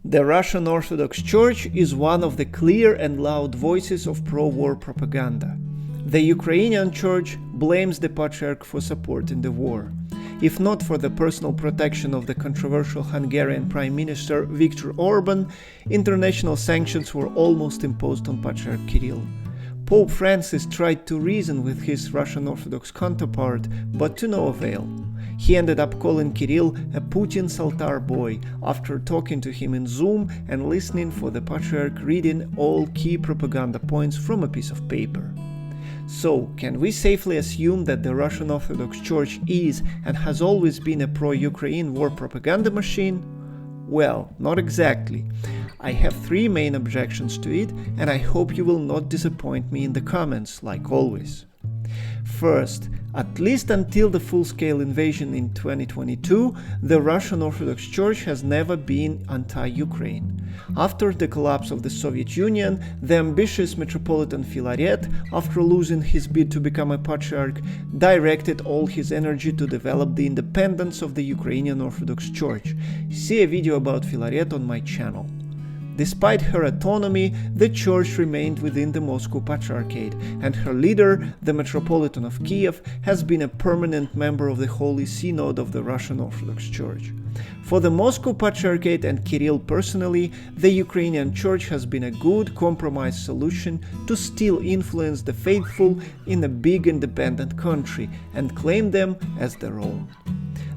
The Russian Orthodox Church is one of the clear and loud voices of pro-war propaganda. The Ukrainian Church blames the Patriarch for supporting the war. If not for the personal protection of the controversial Hungarian Prime Minister Viktor Orban, international sanctions were almost imposed on Patriarch Kirill. Pope Francis tried to reason with his Russian Orthodox counterpart, but to no avail. He ended up calling Kirill a Putin's altar boy after talking to him in Zoom and listening for the Patriarch reading all key propaganda points from a piece of paper. So, can we safely assume that the Russian Orthodox Church is and has always been a pro-Ukraine war propaganda machine? Well, not exactly. I have three main objections to it, and I hope you will not disappoint me in the comments, like always. First, at least until the full-scale invasion in 2022, the Russian Orthodox Church has never been anti-Ukraine. After the collapse of the Soviet Union, the ambitious Metropolitan Filaret, after losing his bid to become a patriarch, directed all his energy to develop the independence of the Ukrainian Orthodox Church. See a video about Filaret on my channel. Despite her autonomy, the church remained within the Moscow Patriarchate, and her leader, the Metropolitan of Kiev, has been a permanent member of the Holy Synod of the Russian Orthodox Church. For the Moscow Patriarchate and Kirill personally, the Ukrainian Church has been a good compromise solution to still influence the faithful in a big independent country and claim them as their own.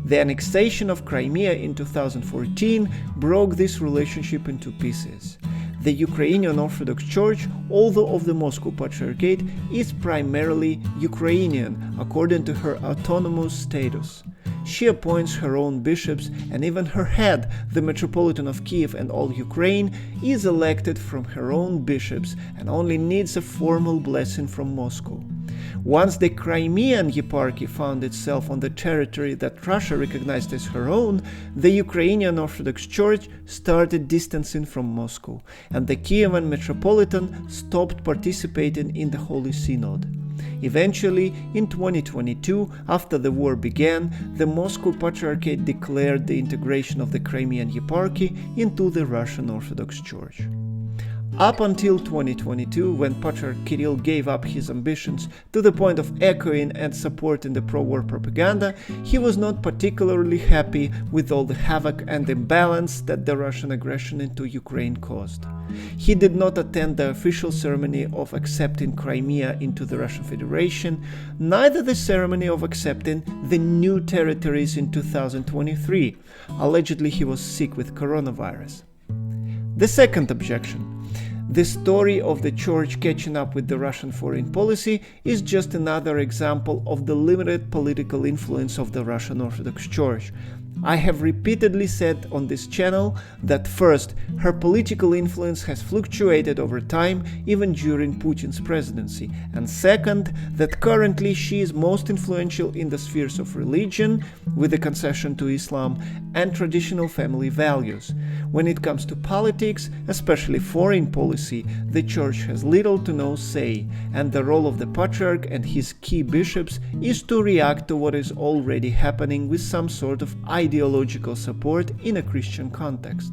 The annexation of Crimea in 2014 broke this relationship into pieces. The Ukrainian Orthodox Church, although of the Moscow Patriarchate, is primarily Ukrainian according to her autonomous status. She appoints her own bishops, and even her head, the Metropolitan of Kiev and all Ukraine, is elected from her own bishops and only needs a formal blessing from Moscow. Once the Crimean Eparchy found itself on the territory that Russia recognized as her own, the Ukrainian Orthodox Church started distancing from Moscow, and the Kievan Metropolitan stopped participating in the Holy Synod. Eventually, in 2022, after the war began, the Moscow Patriarchate declared the integration of the Crimean Eparchy into the Russian Orthodox Church. Up until 2022, when Patriarch Kirill gave up his ambitions to the point of echoing and supporting the pro-war propaganda, he was not particularly happy with all the havoc and imbalance that the Russian aggression into Ukraine caused. He did not attend the official ceremony of accepting Crimea into the Russian Federation, neither the ceremony of accepting the new territories in 2023. Allegedly, he was sick with coronavirus. The second objection. The story of the Church catching up with the Russian foreign policy is just another example of the limited political influence of the Russian Orthodox Church. I have repeatedly said on this channel that first, her political influence has fluctuated over time even during Putin's presidency, and second, that currently she is most influential in the spheres of religion, with a concession to Islam, and traditional family values. When it comes to politics, especially foreign policy, the Church has little to no say, and the role of the Patriarch and his key bishops is to react to what is already happening with some sort of ideological support in a Christian context.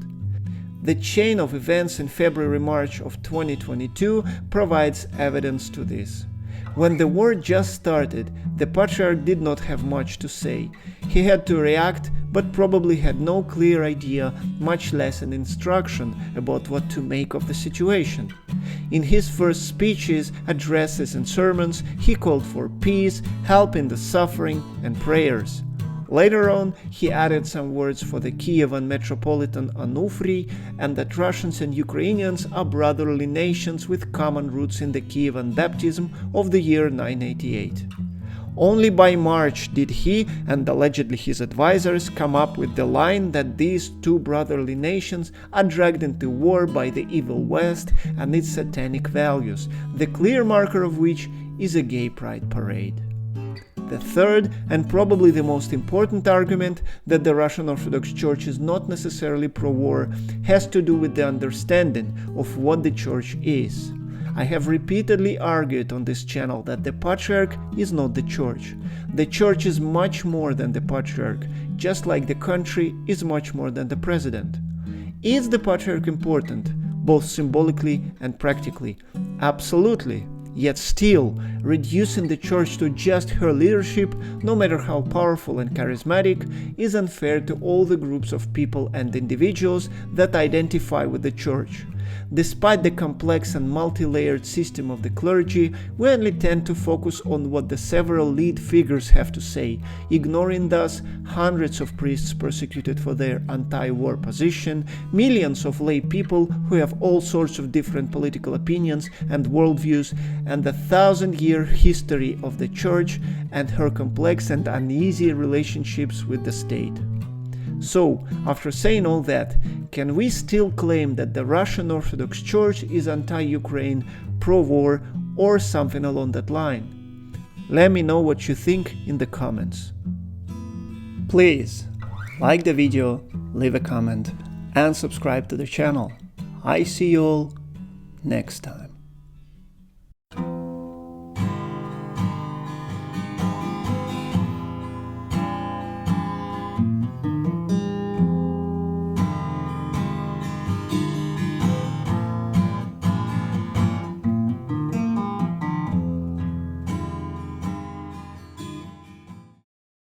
The chain of events in February-March of 2022 provides evidence to this. When the war just started, the Patriarch did not have much to say. He had to react, but probably had no clear idea, much less an instruction about what to make of the situation. In his first speeches, addresses and sermons, he called for peace, help in the suffering, and prayers. Later on, he added some words for the Kievan Metropolitan Onufriy, and that Russians and Ukrainians are brotherly nations with common roots in the Kievan baptism of the year 988. Only by March did he, and allegedly his advisors, come up with the line that these two brotherly nations are dragged into war by the evil West and its satanic values, the clear marker of which is a gay pride parade. The third, and probably the most important argument, that the Russian Orthodox Church is not necessarily pro-war, has to do with the understanding of what the Church is. I have repeatedly argued on this channel that the Patriarch is not the Church. The Church is much more than the Patriarch, just like the country is much more than the President. Is the Patriarch important, both symbolically and practically? Absolutely. Yet still, reducing the Church to just her leadership, no matter how powerful and charismatic, is unfair to all the groups of people and individuals that identify with the Church. Despite the complex and multi-layered system of the clergy, we only tend to focus on what the several lead figures have to say, ignoring thus hundreds of priests persecuted for their anti-war position, millions of lay people who have all sorts of different political opinions and worldviews, and the 1,000-year history of the Church and her complex and uneasy relationships with the state. So, after saying all that, can we still claim that the Russian Orthodox Church is anti-Ukraine, pro-war, or something along that line? Let me know what you think in the comments. Please like the video, leave a comment, and subscribe to the channel. I see you all next time.